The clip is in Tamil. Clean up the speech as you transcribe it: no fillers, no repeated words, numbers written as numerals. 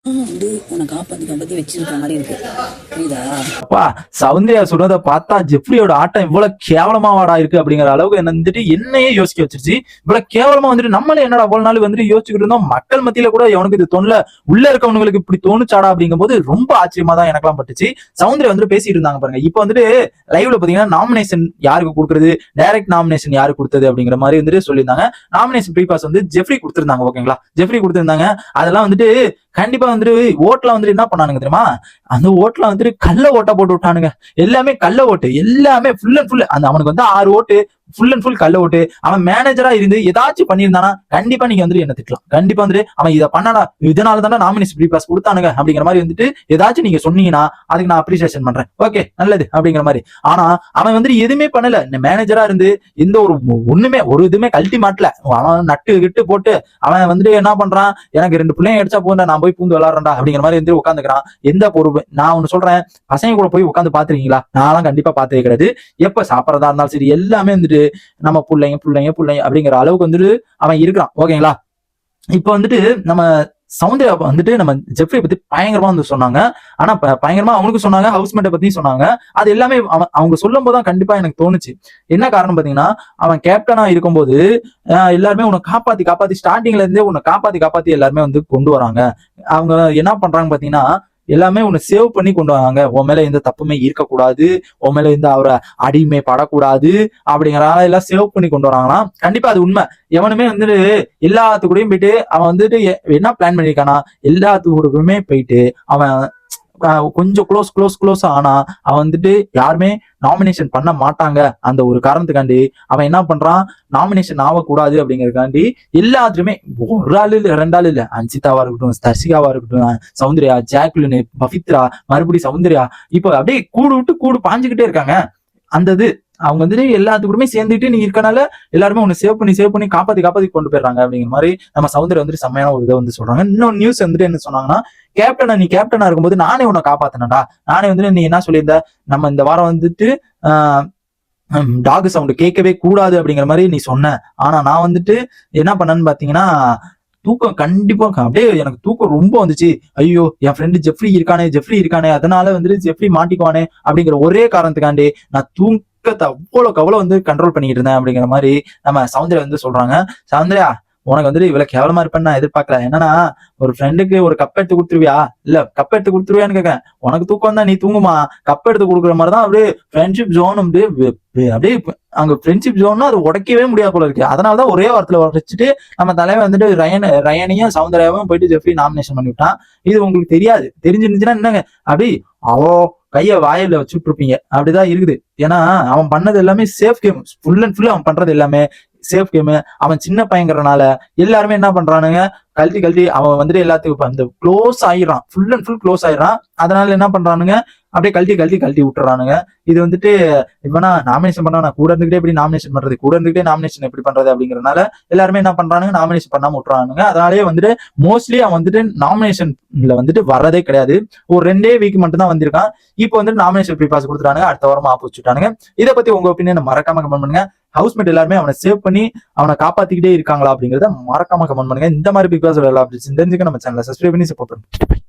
உன்னை காப்பாத்தி காப்பாத்தி வச்சிருக்க மாதிரி இருக்கு. புரியுதா? அப்பா, சௌந்தர்யா சொல்றத பார்த்தா ஜெஃப்ரியோட ஆட்டம் இவ்வளவு கேவலமாவாடா இருக்கு அப்படிங்கிற அளவுக்கு என்ன வந்துட்டு என்னையே யோசிக்க வச்சிருச்சு. இவ்வளவு கேவலமா வந்துட்டு நம்மளே என்னடா இவ்வளவு நாள் வந்துட்டு யோசிச்சுக்கிட்டு இருந்தோம். மக்கள் மத்தியில கூட எவனுக்கு இது தோணல, உள்ள இருக்கவங்களுக்கு இப்படி தோணுச்சாடா அப்படிங்கும் போது ரொம்ப ஆச்சரியமா தான் எனக்கெல்லாம் பட்டுச்சு. சௌந்தர்யா வந்துட்டு பேசிட்டு இருந்தாங்க பாருங்க. இப்ப வந்துட்டு லைவ்ல பாத்தீங்கன்னா நாமினேஷன் யாருக்கு கொடுக்குறது, டைரக்ட் நாமினேஷன் யாரு கொடுத்தது அப்படிங்கிற மாதிரி வந்துட்டு சொல்லியிருந்தாங்க. நாமினேஷன் ப்ரீ பாஸ் வந்து ஜெஃப்ரி கொடுத்திருந்தாங்க. ஓகேங்களா, ஜெஃப்ரி கொடுத்திருந்தாங்க. அதெல்லாம் வந்துட்டு கண்டிப்பா வந்துட்டு ஓட்ல வந்துட்டு என்ன பண்ணானுங்க தெரியுமா, அந்த ஓட்டுல வந்துட்டு கள்ள ஓட்டா போட்டு விட்டானுங்க. எல்லாமே கள்ள ஓட்டு, எல்லாமே ஃபுல் அண்ட் ஃபுல். அந்த அவனுக்கு வந்து 6 ஓட்டு ஃபுல் அண்ட் ஃபுல் கள்ள ஓட்டு. அவன் மேனேஜரா இருந்து ஏதாச்சும் பண்ணியிருந்தானா கண்டிப்பா நீங்க வந்துட்டு என்ன திட்டலாம். கண்டிப்பா வந்துட்டு அவன் இதை பண்ணடா, இதனால தானே நாமினேஷன் ப்ரீ பாஸ் கொடுத்தானுங்க அப்படிங்கிற மாதிரி வந்துட்டு ஏதாச்சும் நீங்க சொன்னீங்கன்னா அதுக்கு நான் அப்ரிசியேஷன் பண்றேன், ஓகே நல்லது அப்படிங்கிற மாதிரி. ஆனா அவன் வந்துட்டு எதுவுமே பண்ணல. மேனேஜரா இருந்து எந்த ஒரு ஒண்ணுமே ஒரு இதுவுமே கழட்டி மாட்டல. அவன் நட்டு கிட்டு போட்டு அவன் வந்துட்டு என்ன பண்றான், எனக்கு 2 பிள்ளைங்க அடிச்சா போதா நான் போய் பூந்து விளாடுறேன்டா அப்படிங்கிற மாதிரி வந்து உட்காந்துக்கிறான். எந்த பொறுப்பு, நான் ஒண்ணு சொல்றேன், பசங்க கூட போய் உட்காந்து பாத்துருக்கீங்களா? நான் கண்டிப்பா பார்த்ததே கிடையாது. எப்ப சாப்பிடறதா இருந்தாலும் சரி எல்லாமே வந்துட்டு நம்ம பிள்ளைங்க பிள்ளைங்க பிள்ளைங்க அப்படிங்கிற அளவுக்கு வந்துட்டு அவன் இருக்கிறான். ஓகேங்களா, இப்ப வந்துட்டு நம்ம சௌந்தர்யா வந்துட்டு நம்ம ஜெஃப்ரியை பத்தி பயங்கரமா வந்து சொன்னாங்க. ஆனா பயங்கரமா அவனுக்கு சொன்னாங்க, ஹவுஸ்மேட்டை பத்தி சொன்னாங்க. அது எல்லாமே அவங்க சொல்லும் போதுதான் கண்டிப்பா எனக்கு தோணுச்சு. என்ன காரணம் பாத்தீங்கன்னா, அவன் கேப்டனா இருக்கும்போது எல்லாருமே உன்னை காப்பாத்தி காப்பாத்தி ஸ்டார்டிங்ல இருந்தே உன்னை காப்பாத்தி காப்பாத்தி எல்லாருமே வந்து கொண்டு வராங்க. அவங்க என்ன பண்றாங்க பாத்தீங்கன்னா, எல்லாமே உன்னை சேவ் பண்ணி கொண்டு வராங்க. உன் மேல எந்த தப்புமே இருக்கக்கூடாது, உன் மேல எந்த அவரை அடிமை படக்கூடாது அப்படிங்கிறனால எல்லாம் சேவ் பண்ணி கொண்டு வராங்களாம். கண்டிப்பா அது உண்மை. எவனுமே வந்துட்டு எல்லாத்து கூடயும் போயிட்டு அவன் வந்துட்டு என்ன பிளான் பண்ணிருக்கானா, எல்லாத்து கூடயுமே போயிட்டு அவன் கொஞ்சம் க்ளோஸ் ஆனா அவன் வந்துட்டு யாருமே நாமினேஷன் பண்ண மாட்டாங்க. அந்த ஒரு காரணத்துக்காண்டி அவன் என்ன பண்றான், நாமினேஷன் ஆகக்கூடாது அப்படிங்கறதுக்காண்டி எல்லாத்துலயுமே ஒரு ஆள் இல்ல 2 ஆள் இல்ல, அன்சிதாவா இருக்கட்டும், தர்ஷிகாவா இருக்கட்டும், சௌந்தர்யா, ஜாக்லின், பவித்ரா, மறுபடியும் சௌந்தர்யா, இப்போ அப்படியே கூடு விட்டு கூடு பாஞ்சுக்கிட்டே இருக்காங்க. அந்த இது அவங்க வந்துட்டு எல்லாத்துக்குமே சேர்ந்துட்டு நீ இருக்கனால எல்லாருமே உன்னை சேவ் பண்ணி காப்பாத்தி காப்பாத்தி கொண்டு போயிடுறாங்க அப்படிங்கிற மாதிரி நம்ம சௌந்தர்யா வந்துட்டு செம்மையான ஒரு இதை வந்து சொல்றாங்க. இன்னொரு நியூஸ் வந்துட்டு என்ன சொன்னாங்கன்னா, நீ கேப்டனா இருக்கும்போது நானே உன்னை காப்பாத்தினடா. நானே வந்துட்டு நீ என்ன சொல்லியிருந்த, நம்ம இந்த வாரம் வந்துட்டு டாக் சவுண்ட் கேட்கவே கூடாது அப்படிங்கிற மாதிரி நீ சொன்ன. ஆனா நான் வந்துட்டு என்ன பண்ணேன்னு பாத்தீங்கன்னா, தூக்கம் கண்டிப்பா அப்படியே எனக்கு தூக்கம் ரொம்ப வந்துச்சு. ஐயோ என் ஃப்ரெண்டு ஜெஃப்ரி இருக்கானே அதனால வந்துட்டு ஜெஃப்ரி மாட்டிக்குவானே அப்படிங்கிற ஒரே காரணத்துக்காண்டி நான் தூக்கத்தை அவ்வளவுக்கு அவ்வளவு வந்து கண்ட்ரோல் பண்ணிட்டு இருந்தேன் அப்படிங்கிற மாதிரி நம்ம சௌந்தர்யா வந்து சொல்றாங்க. சௌந்தர்யா, உனக்கு வந்துட்டு இவ்வளவு கேவலமா இருப்பேன்னு நான் எதிர்பார்க்கல. என்னன்னா, ஒரு ஃப்ரெண்டுக்கு ஒரு கப் எடுத்து கொடுத்துருவியா, இல்ல கப் எடுத்து கொடுத்துருவியான்னு கேட்கறேன். உனக்கு தூக்கம் தான், நீ தூங்குமா, கப் எடுத்து கொடுக்குற மாதிரிதான் அப்படியே ஃப்ரெண்ட்ஷிப் ஜோன் அப்படியே அங்க ஃப்ரெண்ட்ஷிப் ஜோன்னா அது உடைக்கவே முடியாது போல இருக்கு. அதனாலதான் ஒரே வாரத்துல உடைச்சிட்டு நம்ம தலைவன் வந்துட்டு ரயனையும் சௌந்தர்யாவும் போயிட்டு ஜெஃப்ரி நாமினேஷன் பண்ணிவிட்டான். இது உங்களுக்கு தெரியாது. தெரிஞ்சிருந்துச்சுன்னா என்னங்க, அப்படி அவோ கைய வாயில வச்சுட்டு இருப்பீங்க. அப்படிதான் இருக்குது. ஏன்னா அவன் பண்ணது எல்லாமே safe game, full and full அவன் பண்றது எல்லாமே சேஃப் கேம். அவன் சின்ன பையங்கிறனால எல்லாருமே என்ன பண்றானுங்க, கழட்டி அவன் வந்துட்டு எல்லாத்துக்கும் அந்த க்ளோஸ் ஆயிடுறான், ஃபுல் அண்ட் ஃபுல் க்ளோஸ் ஆயிடுறான். அதனால என்ன பண்றானுங்க, அப்படியே கழட்டி விட்டுறானுங்க. இது வந்துட்டு இவனா நாமினேஷன் பண்ணா நான் கூட இருந்துகிட்டே எப்படி நாமினேஷன் பண்றது, கூட இருந்துகிட்டே நாமினேஷன் எப்படி பண்றது அப்படிங்கறதுனால எல்லாருமே என்ன பண்றானுங்க, நாமினேஷன் பண்ணாம விட்டுறானுங்க. அதனாலேயே வந்துட்டு மோஸ்ட்லி அவன் வந்துட்டு நாமினேஷன்ல வந்துட்டு வர்றதே கிடையாது. ஒரு 2 வீக் மட்டும் தான் வந்திருக்கான். இப்போ வந்துட்டு நாமினேஷன் ப்ரீ பாஸ் கொடுத்துட்டானுங்க, அடுத்த வாரமா ஆப்போசிட்டானுங்க. இதை பத்தி உங்க ஒப்பீனியன் மறக்காம கமெண்ட் பண்ணுங்க. ஹவுஸ்மேட் எல்லாருமே அவனை சேவ் பண்ணி அவனை காப்பாத்திக்கிட்டே இருக்காங்களா அப்படிங்கறத மறக்காம கமெண்ட் பண்ணுங்க. இந்த மாதிரி பிக் பாஸ் தெரிஞ்சுக்க நம்ம சேனலை சப்ஸ்கிரைப் பண்ணி சப்போர்ட் பண்ணுங்க.